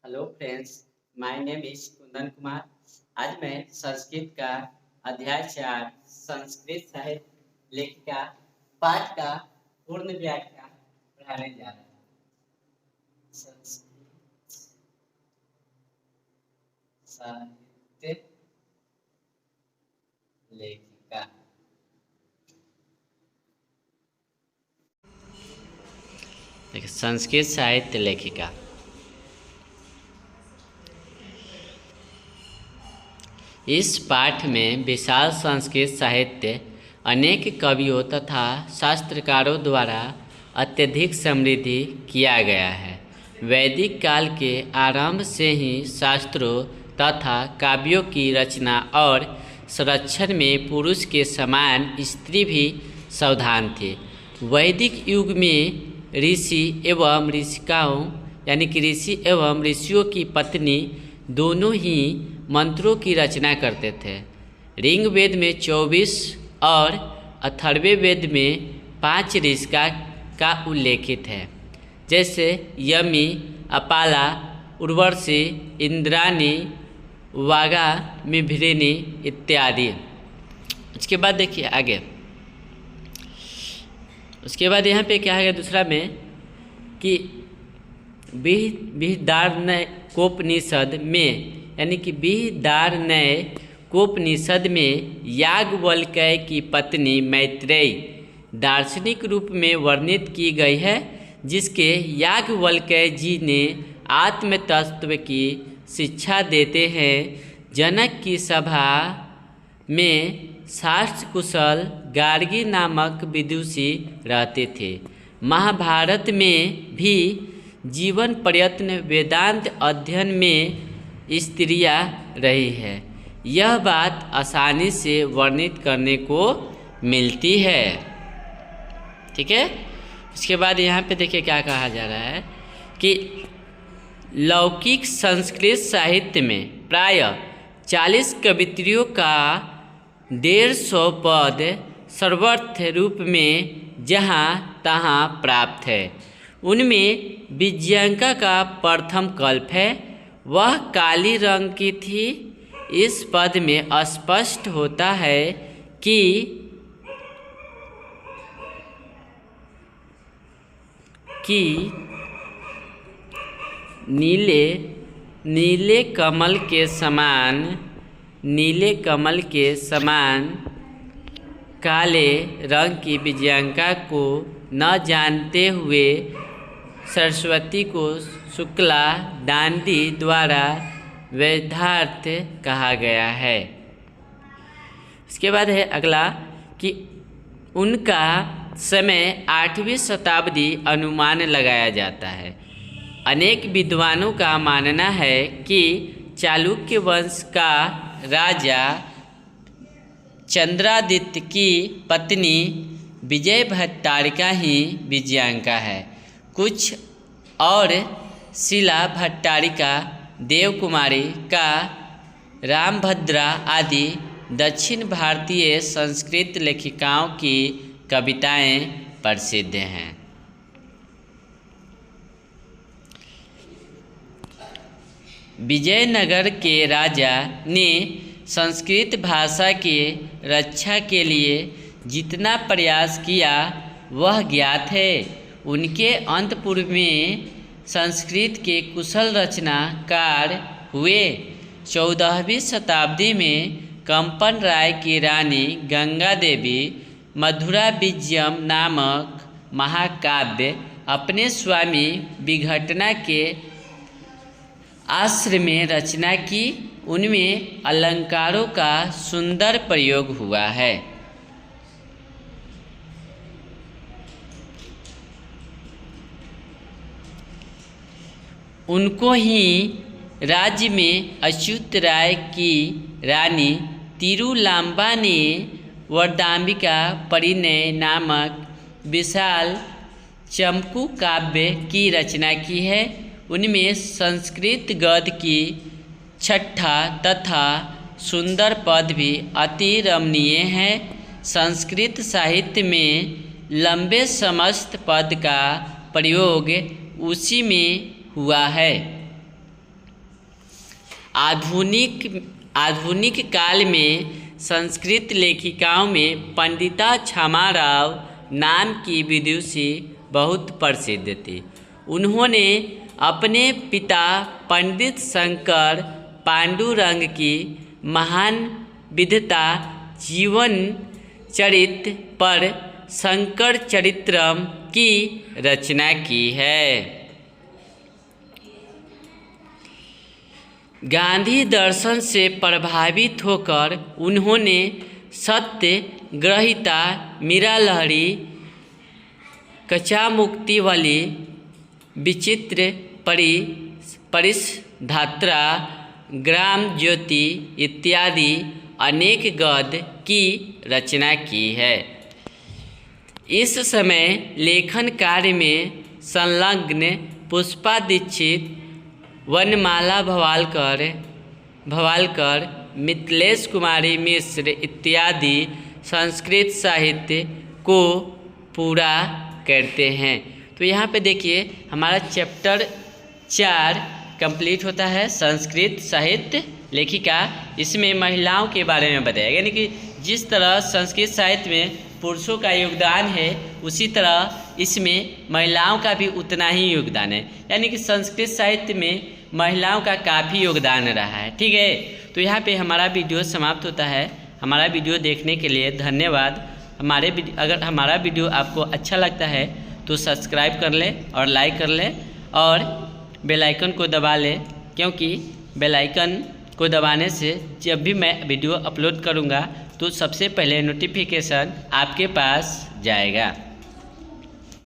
Hello friends, my name is Kundan Kumar. आज मैं संस्कृत का अध्याय 4 संस्कृत साहित्य लेखिका पाठ का पूर्ण व्याख्या पढ़ाने जा रहा हूँ। संस्कृत साहित्य लेखिका। देखिए, संस्कृत साहित्य लेखिका। इस पाठ में विशाल संस्कृत साहित्य अनेक कवियों तथा शास्त्रकारों द्वारा अत्यधिक समृद्धि किया गया है। वैदिक काल के आरंभ से ही शास्त्रों तथा काव्यों की रचना और संरक्षण में पुरुष के समान स्त्री भी सावधान थी। वैदिक युग में ऋषि एवं ऋषिकाओं यानी कि ऋषि एवं ऋषियों की पत्नी दोनों ही मंत्रों की रचना करते थे। ऋग्वेद में 24 और अथर्ववेद वेद में 5 ऋषिका का उल्लेखित है, जैसे यमी, अपाला, उर्वशी, इंद्राणी, वागा, मिभृणी इत्यादि। उसके बाद देखिए आगे, उसके बाद यहाँ पे क्या है दूसरा में कि बृहदारण्यकोपनिषद में यानी कि बृहदारण्यकोपनिषद में याज्ञवल्क्य की पत्नी मैत्रेयी दार्शनिक रूप में वर्णित की गई है, जिसके याज्ञवल्क्य जी ने आत्म तत्व की शिक्षा देते हैं। जनक की सभा में शास्त्र कुशल गार्गी नामक विदुषी रहते थे। महाभारत में भी जीवन प्रयत्न वेदांत अध्ययन में स्त्रियां रही है। यह बात आसानी से वर्णित करने को मिलती है। ठीक है। उसके बाद यहाँ पे देखिए क्या कहा जा रहा है कि लौकिक संस्कृत साहित्य में प्राय 40 कवित्रियों का 150 पद सर्वर्थ रूप में जहाँ तहाँ प्राप्त है। उनमें विजयंका का प्रथम कल्प है। वह काली रंग की थी। इस पद में स्पष्ट होता है कि नीले कमल के समान काले रंग की विजयंका को न जानते हुए सरस्वती को शुक्ला दांडी द्वारा वेदार्थ कहा गया है। इसके बाद है अगला कि उनका समय 8वीं शताब्दी अनुमान लगाया जाता है। अनेक विद्वानों का मानना है कि चालुक्य वंश का राजा चंद्रादित्य की पत्नी विजय भट्टारिका ही विजयंका है। कुछ और शिला भट्टारिका, देवकुमारी का, रामभद्रा आदि दक्षिण भारतीय संस्कृत लेखिकाओं की कविताएं प्रसिद्ध हैं। विजयनगर के राजा ने संस्कृत भाषा की रक्षा के लिए जितना प्रयास किया वह ज्ञात है। उनके अंतपुर में संस्कृत के कुशल रचनाकार हुए। 14वीं शताब्दी में कंपन राय की रानी गंगा देवी मधुरा विजयम नामक महाकाव्य अपने स्वामी विघटना के आश्रय में रचना की। उनमें अलंकारों का सुंदर प्रयोग हुआ है। उनको ही राज्य में अच्युत राय की रानी तिरुलांबा ने वरदाम्बिका परिणय नामक विशाल चंपू काव्य की रचना की है। उनमें संस्कृत गद्य की छठा तथा सुंदर पद भी अति रमणीय हैं। संस्कृत साहित्य में लंबे समस्त पद का प्रयोग उसी में हुआ है। आधुनिक काल में संस्कृत लेखिकाओं में पंडिता क्षमाराव नाम की विदुषी बहुत प्रसिद्ध थी। उन्होंने अपने पिता पंडित शंकर पांडुरंग की महान विधता जीवन चरित्र पर शंकर चरित्रम की रचना की है। गांधी दर्शन से प्रभावित होकर उन्होंने सत्यग्रहिता, मीरा लहरी, कच्चा मुक्ति वाली, विचित्र परिसधात्रा, ग्राम ज्योति इत्यादि अनेक गद्य की रचना की है। इस समय लेखन कार्य में संलग्न पुष्पा दीक्षित, वनमाला भवालकर, मिथिलेश कुमारी मिश्र इत्यादि संस्कृत साहित्य को पूरा करते हैं। तो यहाँ पे देखिए हमारा चैप्टर 4 कंप्लीट होता है, संस्कृत साहित्य लेखिका। इसमें महिलाओं के बारे में बताया, यानी कि जिस तरह संस्कृत साहित्य में पुरुषों का योगदान है उसी तरह इसमें महिलाओं का भी उतना ही योगदान है, यानी कि संस्कृत साहित्य में महिलाओं का काफ़ी योगदान रहा है। ठीक है, तो यहाँ पे हमारा वीडियो समाप्त होता है। हमारा वीडियो देखने के लिए धन्यवाद। अगर हमारा वीडियो आपको अच्छा लगता है तो सब्सक्राइब कर लें और लाइक कर लें और बेल आइकन को दबा लें, क्योंकि बेल आइकन को दबाने से जब भी मैं वीडियो अपलोड करूँगा तो सबसे पहले नोटिफिकेशन आपके पास जाएगा।